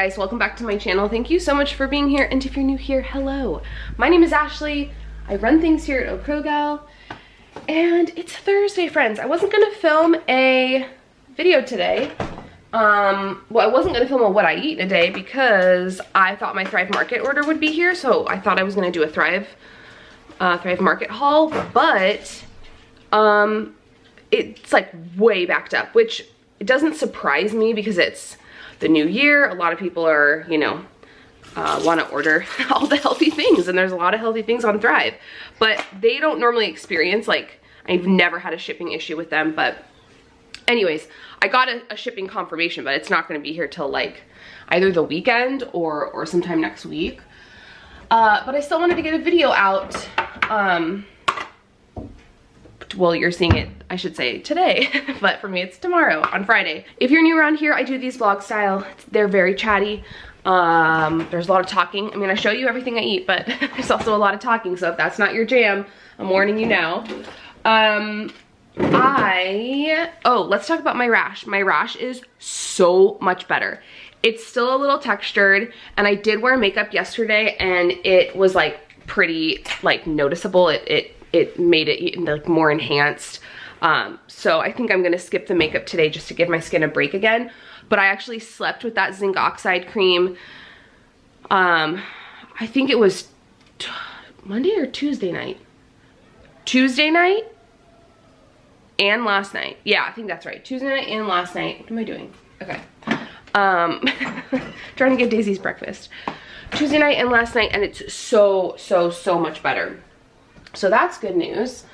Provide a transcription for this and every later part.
guys, welcome back to my channel. Thank you so much for being here, and if you're new here, hello. My name is Ashley. I run things here at Eau Pro Gal, and it's Thursday, friends. I wasn't gonna film a video today. Well, I wasn't gonna film a what I eat in a day because I thought my Thrive Market order would be here, so I thought I was gonna do a Thrive Market haul, but it's like way backed up, which it doesn't surprise me because it's the new year. A lot of people are, you know, want to order all the healthy things, and there's a lot of healthy things on Thrive, but they don't normally experience, like, I've never had a shipping issue with them. But anyways, I got a shipping confirmation, but it's not going to be here till like either the weekend or sometime next week. But I still wanted to get a video out. Well, you're seeing it, I should say, today, but for me it's tomorrow, on Friday. If you're new around here, I do these vlog style. They're very chatty. There's a lot of talking. I'm gonna show you everything I eat, but there's also a lot of talking, so if that's not your jam, I'm warning you now. Let's talk about my rash. My rash is so much better. It's still a little textured, and I did wear makeup yesterday, and it was like pretty like noticeable. It made it like more enhanced. So I think I'm gonna skip the makeup today just to give my skin a break again. But I actually slept with that zinc oxide cream. I think it was Monday or Tuesday night. Tuesday night and last night. Yeah, I think that's right. Tuesday night and last night. What am I doing? Okay. Trying to get Daisy's breakfast. Tuesday night and last night, and it's so much better. So that's good news.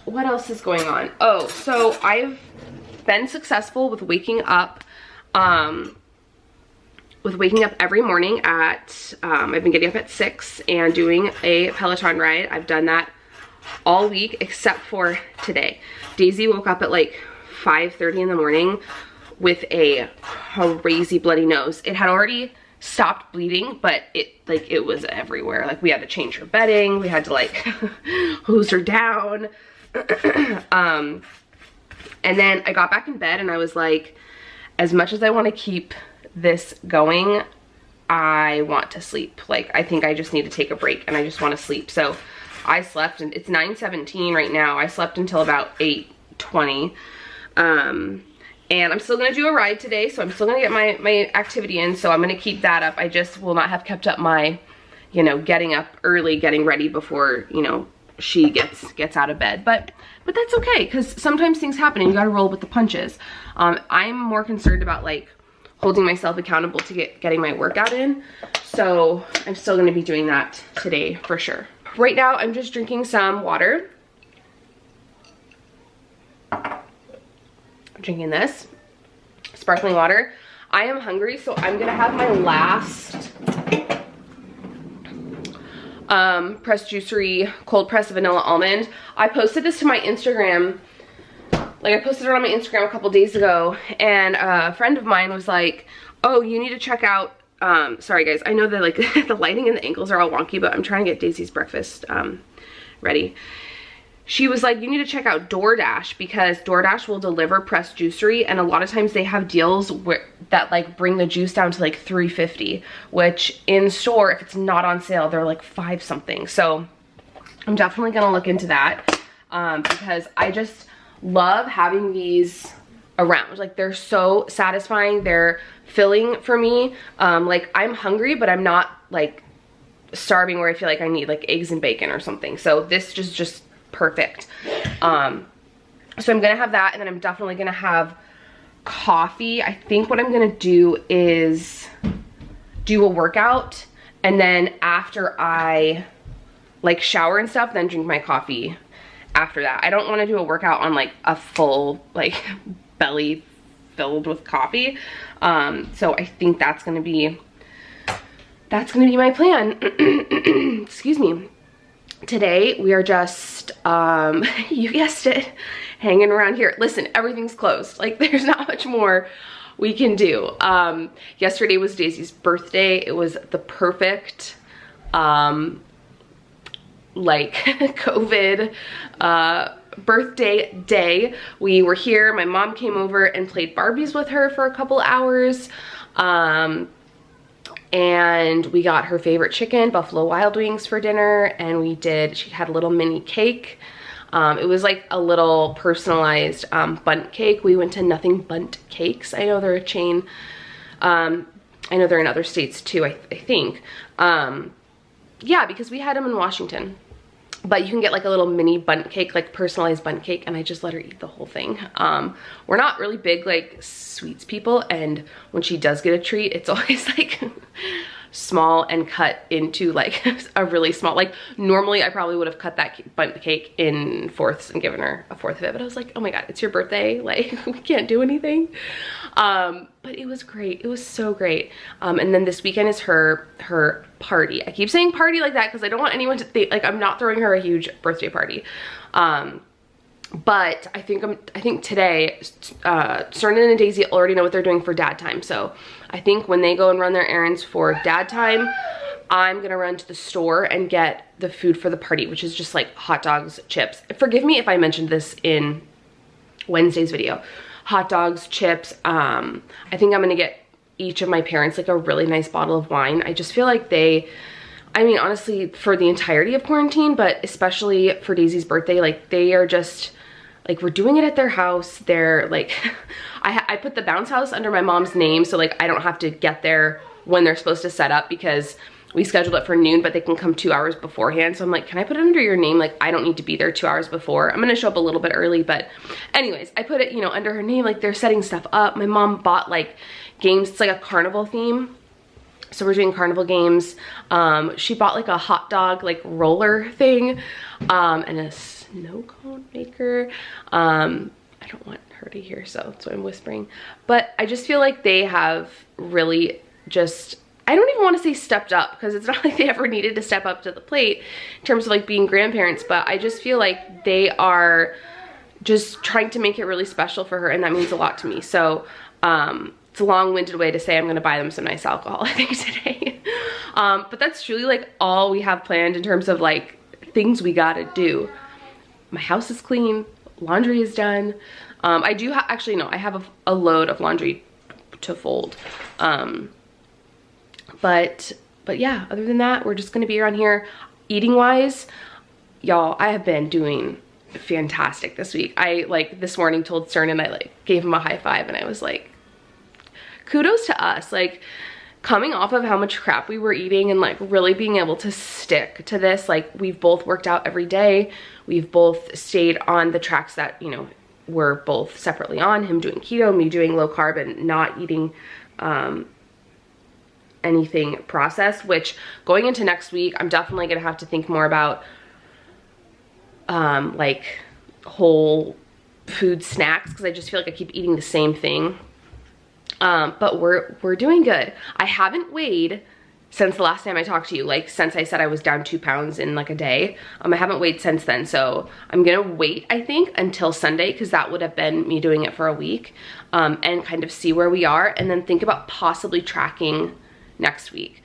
What else is going on? Oh, so I've been successful with waking up every morning at, I've been getting up at 6 and doing a Peloton ride. I've done that all week except for today. Daisy woke up at like 5:30 in the morning with a crazy bloody nose. It had already stopped bleeding, but it was everywhere. Like, we had to change her bedding, we had to like hose her down. And then I got back in bed and I was like, as much as I want to keep this going, I want to sleep. Like, I think I just need to take a break and I just want to sleep. So I slept, and it's 9:17 right now. I slept until about 8:20. And I'm still gonna do a ride today, so I'm still gonna get my activity in, so I'm gonna keep that up. I just will not have kept up my, you know, getting up early, getting ready before, you know, she gets out of bed. But that's okay, because sometimes things happen and you gotta roll with the punches. I'm more concerned about like holding myself accountable to getting my workout in, so I'm still gonna be doing that today for sure. Right now, I'm just drinking some water. Drinking this sparkling water. I am hungry, so I'm gonna have my last pressed juicery cold pressed vanilla almond. I posted this to my Instagram, like I posted it on my Instagram a couple days ago, and a friend of mine was like, oh, you need to check out, sorry guys, I know that like the lighting and the angles are all wonky, but I'm trying to get Daisy's breakfast ready. She was like, you need to check out DoorDash, because DoorDash will deliver pressed juicery, and a lot of times they have deals that like bring the juice down to like $3.50, which in store, if it's not on sale, they're like $5 something. So I'm definitely gonna look into that, because I just love having these around. Like, they're so satisfying, they're filling for me. Like, I'm hungry, but I'm not like starving where I feel like I need like eggs and bacon or something. So this just perfect. So I'm gonna have that, and then I'm definitely gonna have coffee. I think what I'm gonna do is do a workout, and then after I like shower and stuff, then drink my coffee after that. I don't want to do a workout on like a full like belly filled with coffee. So I think that's gonna be my plan. Excuse me. Today we are just you guessed it, hanging around here. Listen, everything's closed. Like, there's not much more we can do. Yesterday was Daisy's birthday. It was the perfect like COVID birthday day. We were here, my mom came over and played Barbies with her for a couple hours. And we got her favorite chicken, Buffalo Wild Wings, for dinner, and she had a little mini cake. It was like a little personalized bundt cake. We went to Nothing Bundt Cakes. I know they're a chain. I know they're in other states too, I think. Yeah, because we had them in Washington. But you can get like a little mini bundt cake, like personalized bundt cake, and I just let her eat the whole thing. We're not really big like sweets people, and when she does get a treat, it's always like small and cut into like a really small, like normally I probably would have cut that bundt cake in fourths and given her a fourth of it, but I was like, oh my god, it's your birthday, like we can't do anything. But it was great. It was so great. And then this weekend is her party. I keep saying party like that because I don't want anyone to think like I'm not throwing her a huge birthday party. But I think today, Cernan and Daisy already know what they're doing for dad time. So I think when they go and run their errands for dad time, I'm gonna run to the store and get the food for the party, which is just like hot dogs, chips. Forgive me if I mentioned this in Wednesday's video. Hot dogs, chips. I think I'm gonna get each of my parents like a really nice bottle of wine. I just feel like I mean, honestly, for the entirety of quarantine, but especially for Daisy's birthday, like they are just, like we're doing it at their house. They're like, I put the bounce house under my mom's name, so like I don't have to get there when they're supposed to set up because we scheduled it for noon, but they can come 2 hours beforehand. So I'm like, can I put it under your name? Like I don't need to be there 2 hours before. I'm gonna show up a little bit early, but anyways, I put it, you know, under her name. Like they're setting stuff up. My mom bought like games. It's like a carnival theme. So we're doing carnival games. She bought like a hot dog like roller thing and a snow cone maker. I don't want her to hear, so that's why I'm whispering. But I just feel like they have really just, I don't even want to say stepped up because it's not like they ever needed to step up to the plate in terms of like being grandparents, but I just feel like they are just trying to make it really special for her, and that means a lot to me. So it's a long-winded way to say I'm gonna buy them some nice alcohol, I think, today. But that's truly like all we have planned in terms of like things we gotta do. My house is clean, laundry is done. I do actually, no, I have a load of laundry to fold. But yeah, other than that, we're just gonna be around here. Eating wise, y'all, I have been doing fantastic this week. I like this morning told Cernan, I like gave him a high five, and I was like, kudos to us, like coming off of how much crap we were eating and like really being able to stick to this. Like we've both worked out every day. We've both stayed on the tracks that, you know, we're both separately on, him doing keto, me doing low carb and not eating anything processed, which going into next week, I'm definitely gonna have to think more about like whole food snacks, because I just feel like I keep eating the same thing. But we're doing good. I haven't weighed since the last time I talked to you, like since I said I was down 2 pounds in like a day. I haven't weighed since then, so I'm gonna wait, I think, until Sunday, because that would have been me doing it for a week, and kind of see where we are, and then think about possibly tracking next week,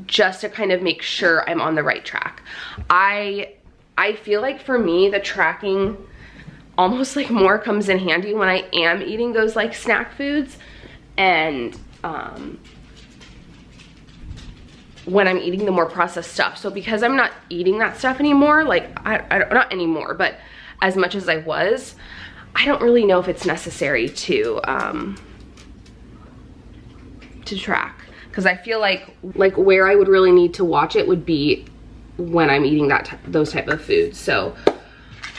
just to kind of make sure I'm on the right track. I feel like for me, the tracking almost like more comes in handy when I am eating those like snack foods, and when I'm eating the more processed stuff. So because I'm not eating that stuff anymore, like not anymore, but as much as I was, I don't really know if it's necessary to track, because I feel like where I would really need to watch it would be when I'm eating those type of foods. So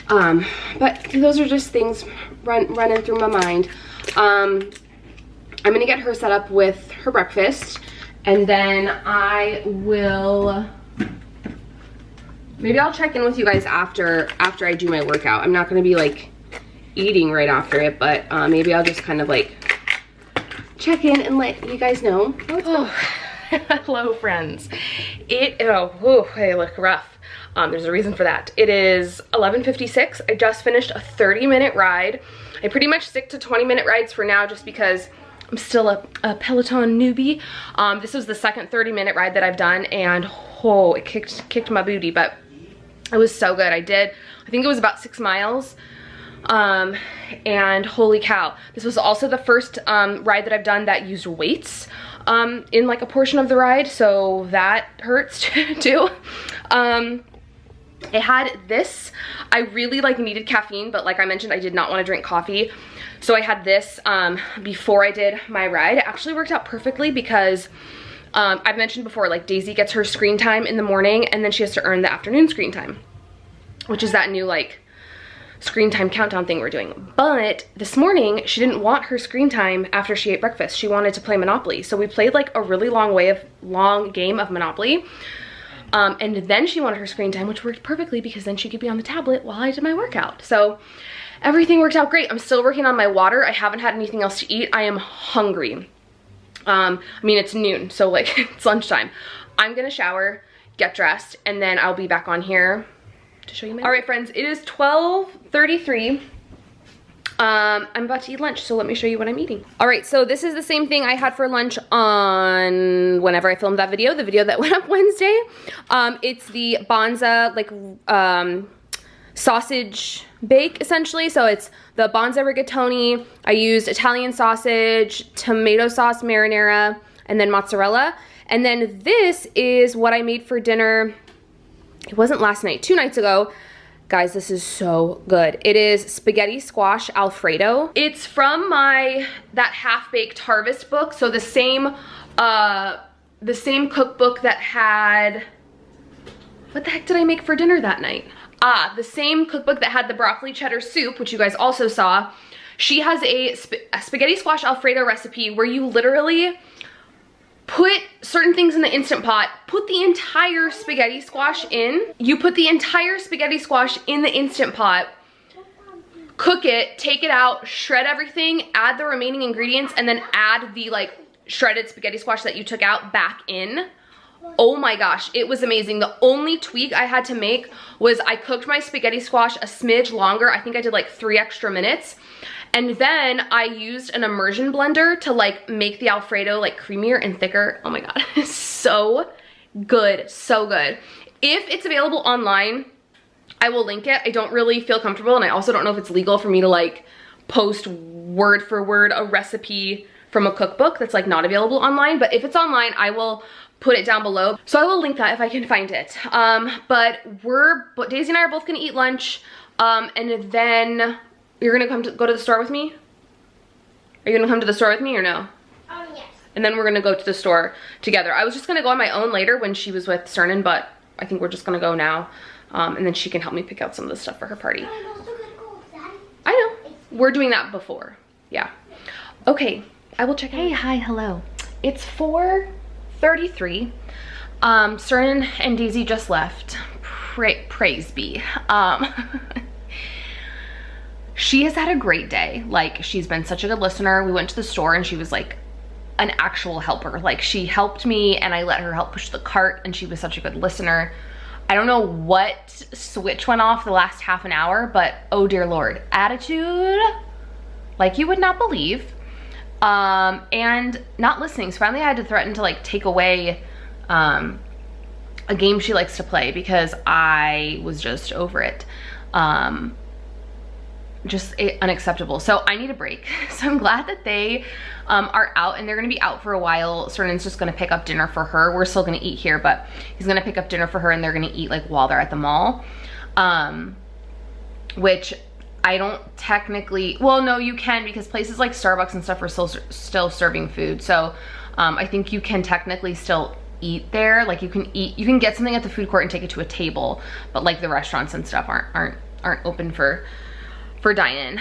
but those are just things running through my mind. I'm gonna get her set up with her breakfast, and then maybe I'll check in with you guys after I do my workout. I'm not gonna be like eating right after it, but maybe I'll just kind of like check in and let you guys know. Oh, hello friends. They look rough. There's a reason for that. It is 11:56. I just finished a 30-minute ride. I pretty much stick to 20-minute rides for now, just because I'm still a Peloton newbie. This was the second 30-minute ride that I've done, and it kicked my booty, but It was so good. I think it was about 6 miles. And holy cow, this was also the first ride that I've done that used weights in like a portion of the ride, so that hurts too. It had this. I really like needed caffeine, but like I mentioned, I did not want to drink coffee, so I had this before I did my ride. It actually worked out perfectly because I've mentioned before, like Daisy gets her screen time in the morning and then she has to earn the afternoon screen time, which is that new like screen time countdown thing we're doing. But this morning she didn't want her screen time after she ate breakfast. She wanted to play Monopoly, so we played like a really long game of Monopoly, and then she wanted her screen time, which worked perfectly because then she could be on the tablet while I did my workout. So everything worked out great. I'm still working on my water. I haven't had anything else to eat. I am hungry. I mean, it's noon, so like it's lunchtime. I'm gonna shower, get dressed, and then I'll be back on here to show you my— All right, friends, it is 12:33. I'm about to eat lunch, so let me show you what I'm eating. All right, so this is the same thing I had for lunch on whenever I filmed that video, the video that went up Wednesday. It's the Banza, like, sausage bake, essentially. So it's the Banza rigatoni. I used Italian sausage, tomato sauce marinara, and then mozzarella. And then this is what I made for dinner. It wasn't last night, 2 nights ago. Guys, this is so good. It is spaghetti squash Alfredo. It's from that half-baked harvest book. So the same cookbook that had— what the heck did I make for dinner that night? The same cookbook that had the broccoli cheddar soup, which you guys also saw. She has a spaghetti squash Alfredo recipe where you literally put certain things in the Instant Pot, put the entire spaghetti squash in. You put the entire spaghetti squash in the Instant Pot, cook it, take it out, shred everything, add the remaining ingredients, and then add the like shredded spaghetti squash that you took out back in. Oh my gosh, it was amazing. The only tweak I had to make was I cooked my spaghetti squash a smidge longer. I think I did like 3 extra minutes. And then I used an immersion blender to like make the Alfredo like creamier and thicker. Oh my God, so good, so good. If it's available online, I will link it. I don't really feel comfortable, and I also don't know if it's legal for me to like post word for word a recipe from a cookbook that's like not available online. But if it's online, I will put it down below. So I will link that if I can find it. But Daisy and I are both gonna eat lunch, and then you're gonna go to the store with me? Are you gonna come to the store with me or no? Yes. And then we're gonna go to the store together. I was just gonna go on my own later when she was with Cernan, but I think we're just gonna go now. And then she can help me pick out some of the stuff for her party. I'm also gonna go with Daddy. I know, we're doing that before, yeah. Okay, I will check. Hey, hi, hello. It's 4:33. Cernan and Daisy just left. Praise be. She has had a great day. Like, she's been such a good listener. We went to the store and she was like an actual helper. Like, she helped me and I let her help push the cart, and she was such a good listener. I don't know what switch went off the last half an hour, but oh dear Lord, attitude like you would not believe. And not listening. So finally I had to threaten to like take away a game she likes to play because I was just over it. Just unacceptable. So I need a break. So I'm glad that they are out, and they're gonna be out for a while. Cernan's just gonna pick up dinner for her. We're still gonna eat here, but he's gonna pick up dinner for her, and they're gonna eat like while they're at the mall. Which I don't technically, well, no, you can, because places like Starbucks and stuff are still serving food. So I think you can technically still eat there. Like you can get something at the food court and take it to a table, but like the restaurants and stuff aren't open for dine-in.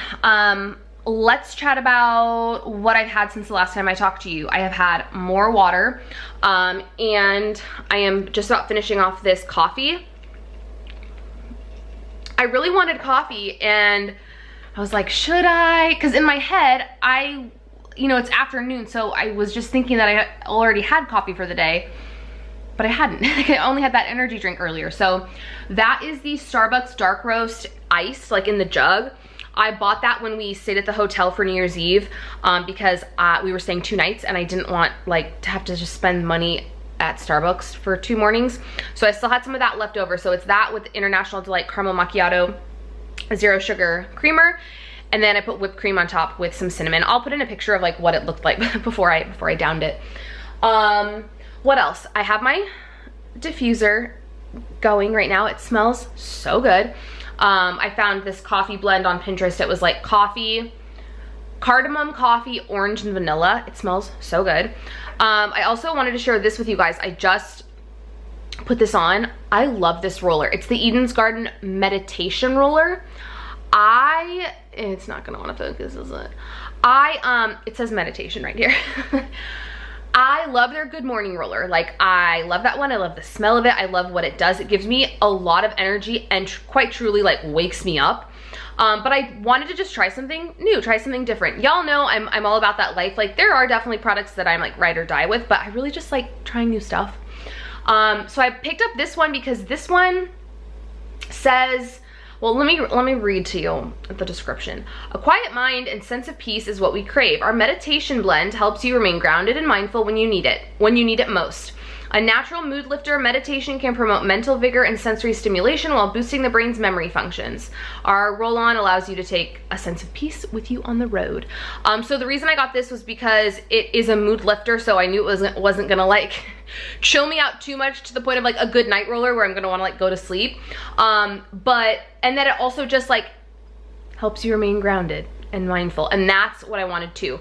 Let's chat about what I've had since the last time I talked to you. I have had more water, and I am just about finishing off this coffee. I really wanted coffee, and I was like, should I? Because in my head, you know, it's afternoon, so I was just thinking that I already had coffee for the day, but I hadn't. Like, I only had that energy drink earlier. So that is the Starbucks dark roast ice, like in the jug. I bought that when we stayed at the hotel for New Year's Eve, because we were staying 2 nights and I didn't want like to have to just spend money at Starbucks for 2 mornings. So I still had some of that left over. So it's that with International Delight Caramel Macchiato, 0 sugar creamer. And then I put whipped cream on top with some cinnamon. I'll put in a picture of like what it looked like before I downed it. What else? I have my diffuser going right now. It smells so good. I found this coffee blend on Pinterest. It was like coffee, cardamom coffee, orange, and vanilla. It smells so good. I also wanted to share this with you guys. I just put this on. I love this roller. It's the Eden's Garden Meditation Roller. It's not gonna wanna focus, is it? It says meditation right here. I love their Good Morning Roller. Like, I love that one. I love the smell of it. I love what it does. It gives me a lot of energy and quite truly like wakes me up. But I wanted to just try something new, try something different. Y'all know I'm all about that life. Like, there are definitely products that I'm like ride or die with, but I really just like trying new stuff. So I picked up this one because this one says, well, let me read to you the description. A quiet mind and sense of peace is what we crave. Our meditation blend helps you remain grounded and mindful when you need it most. A natural mood lifter, meditation can promote mental vigor and sensory stimulation while boosting the brain's memory functions. Our roll-on allows you to take a sense of peace with you on the road. So the reason I got this was because it is a mood lifter, so I knew it wasn't gonna like chill me out too much to the point of like a good night roller where I'm gonna wanna like go to sleep. And then it also just like helps you remain grounded and mindful, and that's what I wanted too.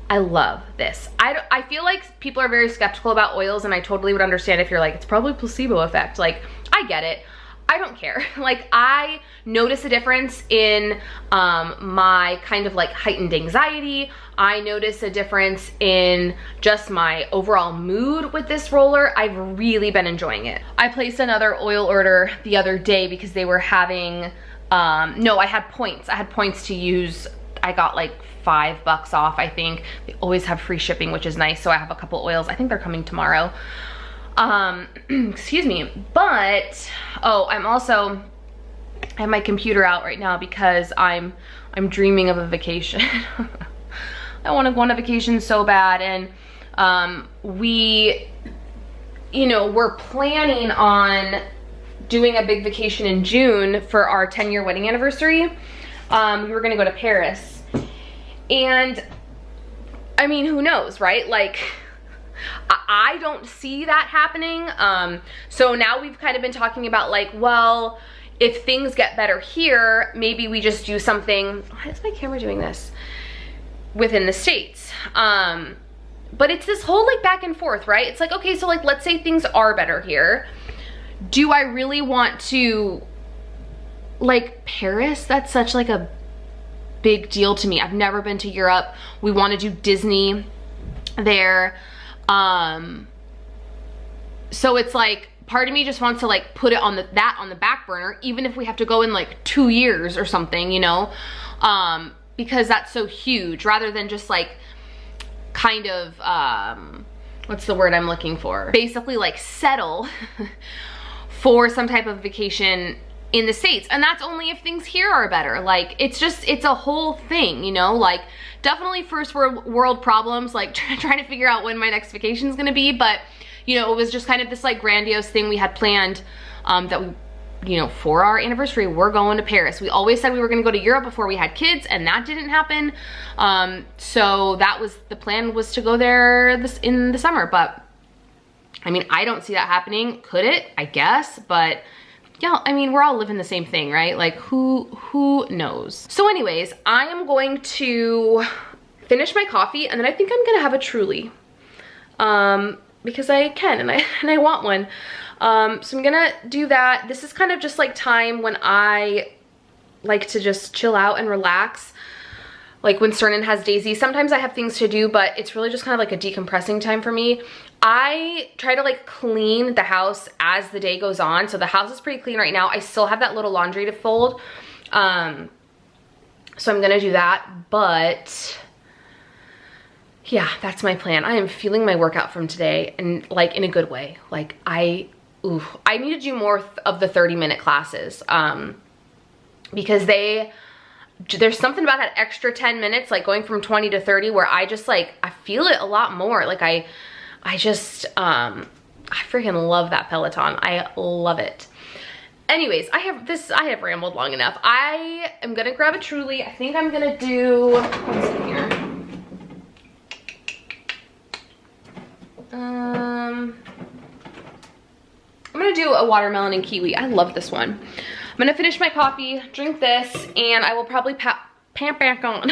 I love this. I feel like people are very skeptical about oils, and I totally would understand if you're like, it's probably placebo effect. Like, I get it. I don't care. Like, I notice a difference in my kind of like heightened anxiety. I notice a difference in just my overall mood with this roller. I've really been enjoying it. I placed another oil order the other day because they were having, no, I had points. I had points to use. I got like $5 off, I think. They always have free shipping, which is nice. So I have a couple oils. I think they're coming tomorrow. Excuse me. But, oh, I have my computer out right now because I'm dreaming of a vacation. I want to go on a vacation so bad. And we, we're planning on doing a big vacation in June for our 10-year wedding anniversary. We were gonna go to Paris. And I mean, who knows, right? Like, I don't see that happening. So now we've kind of been talking about like, well, if things get better here, maybe we just do something. Why is my camera doing this? Within the States. But it's this whole like back and forth, right? It's like, okay, so like, let's say things are better here. Do I really want to, like, Paris? That's such like a big deal to me. I've never been to Europe. We want to do Disney there. So it's like, part of me just wants to like put it on the back burner, even if we have to go in like 2 years or something, because that's so huge, rather than just like kind of, what's the word I'm looking for? Basically like settle for some type of vacation in the States. And that's only if things here are better. Like, it's a whole thing, like definitely first world problems, like trying to figure out when my next vacation is gonna be. But, it was just kind of this like grandiose thing we had planned, that we, for our anniversary, we're going to Paris. We always said we were gonna go to Europe before we had kids, and that didn't happen. So that was, the plan was to go there in the summer. But I mean, I don't see that happening. Could it? I guess, but yeah, I mean, we're all living the same thing, right? Like, who knows? So anyways, I am going to finish my coffee, and then I think I'm gonna have a Truly, because I can, and I want one. So I'm gonna do that. This is kind of just like time when I like to just chill out and relax. Like when Cernan has Daisy, sometimes I have things to do, but it's really just kind of like a decompressing time for me. I try to like clean the house as the day goes on. So the house is pretty clean right now. I still have that little laundry to fold. So I'm gonna do that, but yeah, that's my plan. I am feeling my workout from today, and like in a good way. Like I need to do more of the 30-minute classes, because there's something about that extra 10 minutes, like going from 20 to 30, where I just like, I feel it a lot more. Like I just, I freaking love that Peloton. I love it. Anyways, I have rambled long enough. I am gonna grab a Truly. I think I'm gonna do, what's in here? I'm gonna do a watermelon and kiwi. I love this one. I'm gonna finish my coffee, drink this, and I will probably pop back on.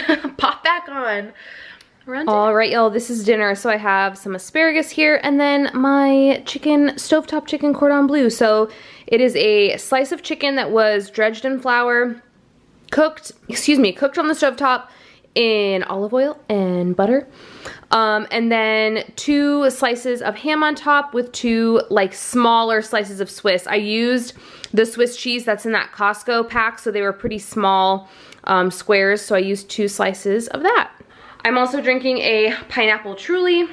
All right, y'all, this is dinner. So I have some asparagus here and then my stovetop chicken cordon bleu. So it is a slice of chicken that was dredged in flour, cooked on the stovetop in olive oil and butter. And then 2 slices of ham on top with 2 like smaller slices of Swiss. I used the Swiss cheese that's in that Costco pack, so they were pretty small squares, so I used 2 slices of that. I'm also drinking a pineapple Truly.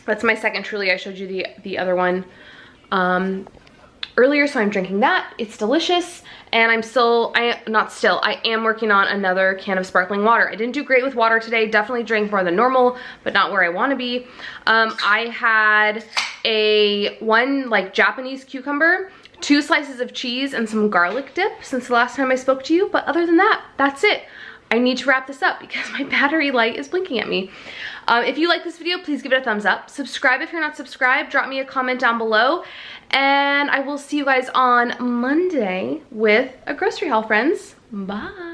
That's my second Truly. I showed you the other one earlier, so I'm drinking that. It's delicious, and I am working on another can of sparkling water. I didn't do great with water today. Definitely drank more than normal, but not where I want to be. I had one like Japanese cucumber, 2 slices of cheese, and some garlic dip since the last time I spoke to you, but other than that, that's it. I need to wrap this up because my battery light is blinking at me. If you like this video, please give it a thumbs up. Subscribe if you're not subscribed. Drop me a comment down below. And I will see you guys on Monday with a grocery haul, friends. Bye.